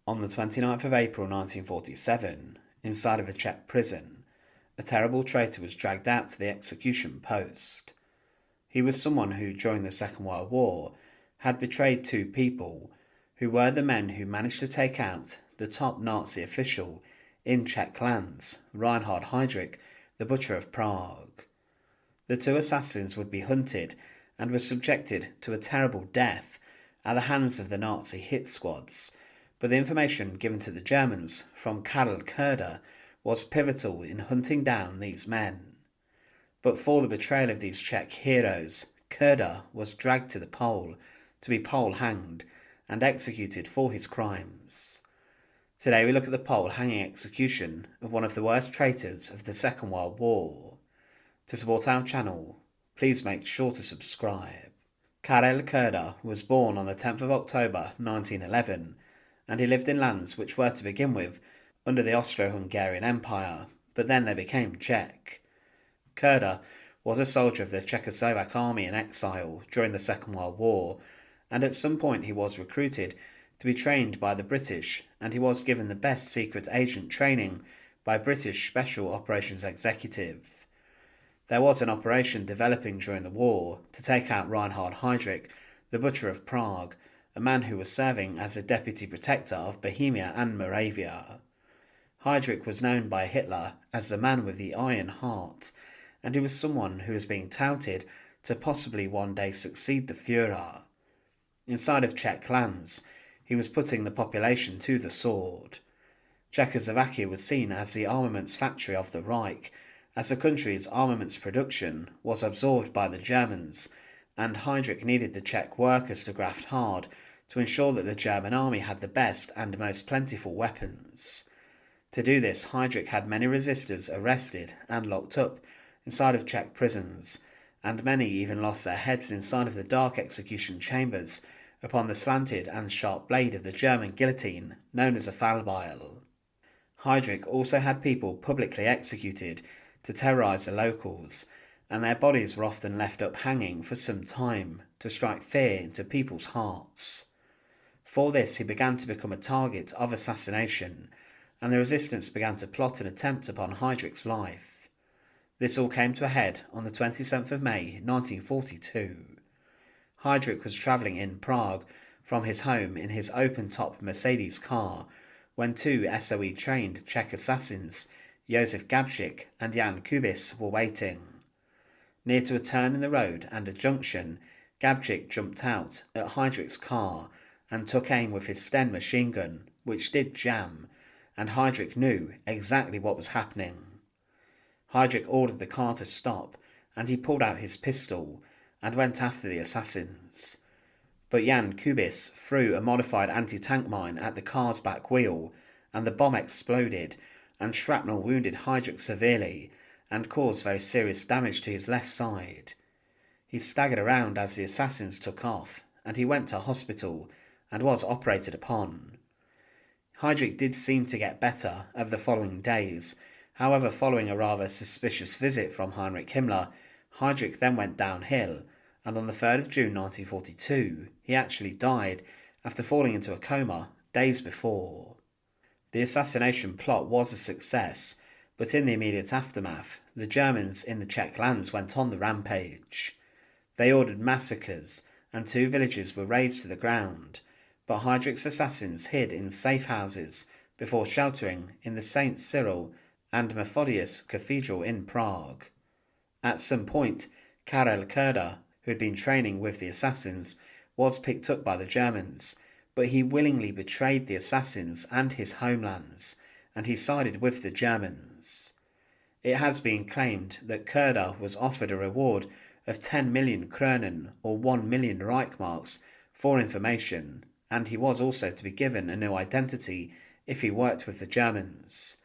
On the 29th of April 1947, inside of a Czech prison, a terrible traitor was dragged out to the execution post. He was someone who, during the Second World War, had betrayed two people who were the men who managed to take out the top Nazi official in Czech lands, Reinhard Heydrich, the Butcher of Prague. The two assassins would be hunted and were subjected to a terrible death at the hands of the Nazi hit squads, but the information given to the Germans from Karel Curda was pivotal in hunting down these men. But for the betrayal of these Czech heroes, Curda was dragged to the pole to be pole-hanged and executed for his crimes. Today we look at the pole-hanging execution of one of the worst traitors of the Second World War. To support our channel, please make sure to subscribe. Karel Curda was born on the 10th of October 1911, and he lived in lands which were to begin with under the Austro-Hungarian Empire, but then they became Czech. Curda was a soldier of the Czechoslovak army in exile during the Second World War, and at some point he was recruited to be trained by the British, and he was given the best secret agent training by British Special Operations Executive. There was an operation developing during the war to take out Reinhard Heydrich, the Butcher of Prague, a man who was serving as a deputy protector of Bohemia and Moravia. Heydrich was known by Hitler as the man with the iron heart, and he was someone who was being touted to possibly one day succeed the Führer. Inside of Czech lands, he was putting the population to the sword. Czechoslovakia was seen as the armaments factory of the Reich, as the country's armaments production was absorbed by the Germans, and Heydrich needed the Czech workers to graft hard to ensure that the German army had the best and most plentiful weapons. To do this, Heydrich had many resistors arrested and locked up inside of Czech prisons, and many even lost their heads inside of the dark execution chambers upon the slanted and sharp blade of the German guillotine known as a Fallbeil. Heydrich also had people publicly executed to terrorise the locals, and their bodies were often left up hanging for some time to strike fear into people's hearts. For this he began to become a target of assassination, and the resistance began to plot an attempt upon Heydrich's life. This all came to a head on the 27th of May 1942. Heydrich was travelling in Prague from his home in his open-top Mercedes car when two SOE-trained Czech assassins, Josef Gabcik and Jan Kubis, were waiting. Near to a turn in the road and a junction, Gabcik jumped out at Heydrich's car and took aim with his Sten machine gun, which did jam, and Heydrich knew exactly what was happening. Heydrich ordered the car to stop, and he pulled out his pistol and went after the assassins. But Jan Kubis threw a modified anti-tank mine at the car's back wheel, and the bomb exploded, and shrapnel wounded Heydrich severely and caused very serious damage to his left side. He staggered around as the assassins took off, and he went to hospital and was operated upon. Heydrich did seem to get better over the following days. However, following a rather suspicious visit from Heinrich Himmler, Heydrich then went downhill, and on the 3rd of June 1942 he actually died after falling into a coma days before. The assassination plot was a success, but in the immediate aftermath, the Germans in the Czech lands went on the rampage. They ordered massacres, and 2 villages were razed to the ground, but Heydrich's assassins hid in safe houses before sheltering in the St. Cyril and Methodius Cathedral in Prague. At some point, Karel Curda, who had been training with the assassins, was picked up by the Germans, but he willingly betrayed the assassins and his homelands, and he sided with the Germans. It has been claimed that Curda was offered a reward of 10 million Kronen or 1 million Reichmarks for information, and he was also to be given a new identity if he worked with the Germans.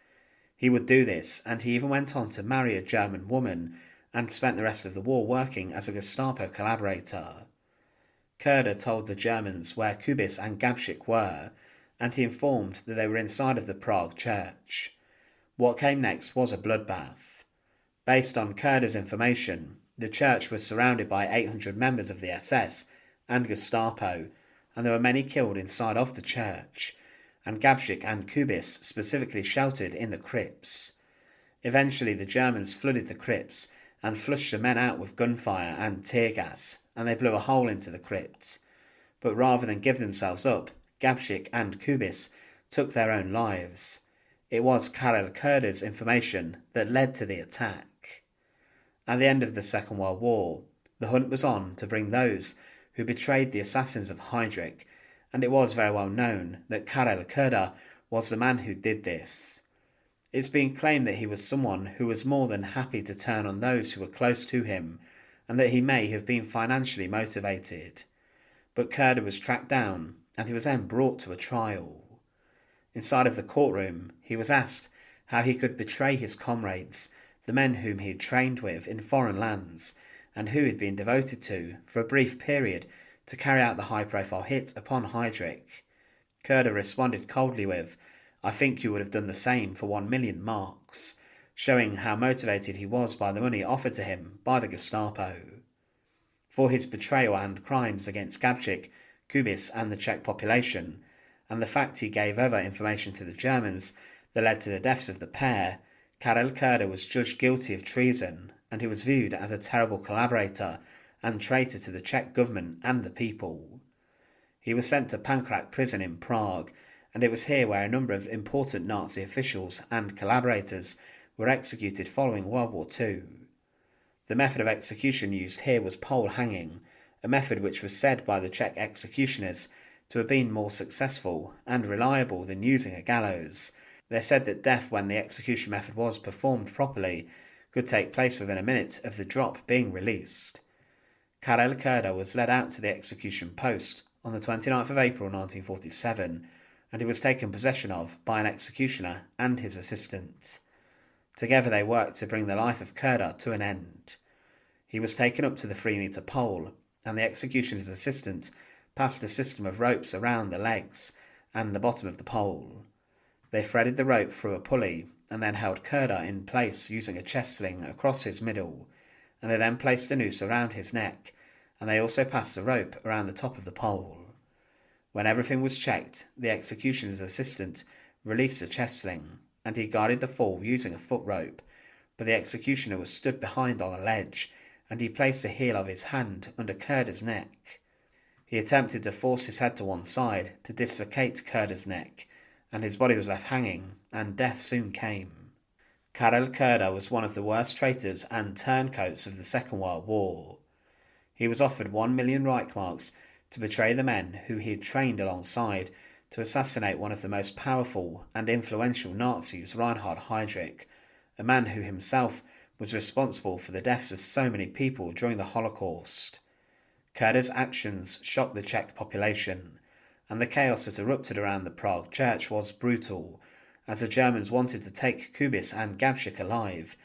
He would do this, and he even went on to marry a German woman and spent the rest of the war working as a Gestapo collaborator. Curda told the Germans where Kubis and Gabcik were, and he informed that they were inside of the Prague church. What came next was a bloodbath. Based on Curda's information, the church was surrounded by 800 members of the SS and Gestapo, and there were many killed inside of the church, and Gabcik and Kubis specifically sheltered in the crypts. Eventually the Germans flooded the crypts and flushed the men out with gunfire and tear gas, and they blew a hole into the crypt. But rather than give themselves up, Gabcik and Kubis took their own lives. It was Karel Curda's information that led to the attack. At the end of the Second World War, the hunt was on to bring those who betrayed the assassins of Heydrich, and it was very well known that Karel Curda was the man who did this. It's been claimed that he was someone who was more than happy to turn on those who were close to him, and that he may have been financially motivated. But Curda was tracked down, and he was then brought to a trial. Inside of the courtroom, he was asked how he could betray his comrades, the men whom he had trained with in foreign lands, and who he had been devoted to for a brief period to carry out the high-profile hit upon Heydrich. Curda responded coldly with, "I think you would have done the same for 1,000,000 marks, showing how motivated he was by the money offered to him by the Gestapo. For his betrayal and crimes against Gabcik, Kubis and the Czech population, and the fact he gave over information to the Germans that led to the deaths of the pair, Karel Curda was judged guilty of treason, and he was viewed as a terrible collaborator and traitor to the Czech government and the people. He was sent to Pankrac prison in Prague, and it was here where a number of important Nazi officials and collaborators were executed following World War II. The method of execution used here was pole hanging, a method which was said by the Czech executioners to have been more successful and reliable than using a gallows. They said that death, when the execution method was performed properly, could take place within a minute of the drop being released. Karel Curda was led out to the execution post on the 29th of April 1947, and he was taken possession of by an executioner and his assistant. Together they worked to bring the life of Curda to an end. He was taken up to the 3-metre pole, and the executioner's assistant passed a system of ropes around the legs and the bottom of the pole. They threaded the rope through a pulley and then held Curda in place using a chest sling across his middle, and they then placed a noose around his neck, and they also passed the rope around the top of the pole. When everything was checked, the executioner's assistant released the chest sling, and he guided the fall using a foot rope, but the executioner was stood behind on a ledge, and he placed the heel of his hand under Curda's neck. He attempted to force his head to one side to dislocate Curda's neck, and his body was left hanging, and death soon came. Karel Curda was one of the worst traitors and turncoats of the Second World War. He was offered 1,000,000 Reichmarks to betray the men who he had trained alongside to assassinate one of the most powerful and influential Nazis, Reinhard Heydrich, a man who himself was responsible for the deaths of so many people during the Holocaust. Curda's actions shocked the Czech population, and the chaos that erupted around the Prague church was brutal, as the Germans wanted to take Kubis and Gabcik alive,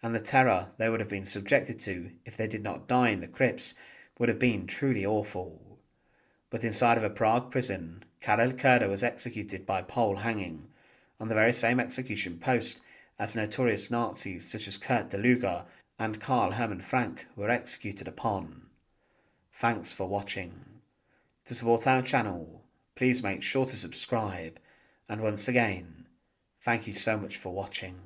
and the terror they would have been subjected to if they did not die in the crypts would have been truly awful. But inside of a Prague prison, Karel Curda was executed by pole hanging, on the very same execution post as notorious Nazis such as Kurt de Luger and Karl Hermann Frank were executed upon. Thanks for watching. To support our channel, please make sure to subscribe, and once again, thank you so much for watching.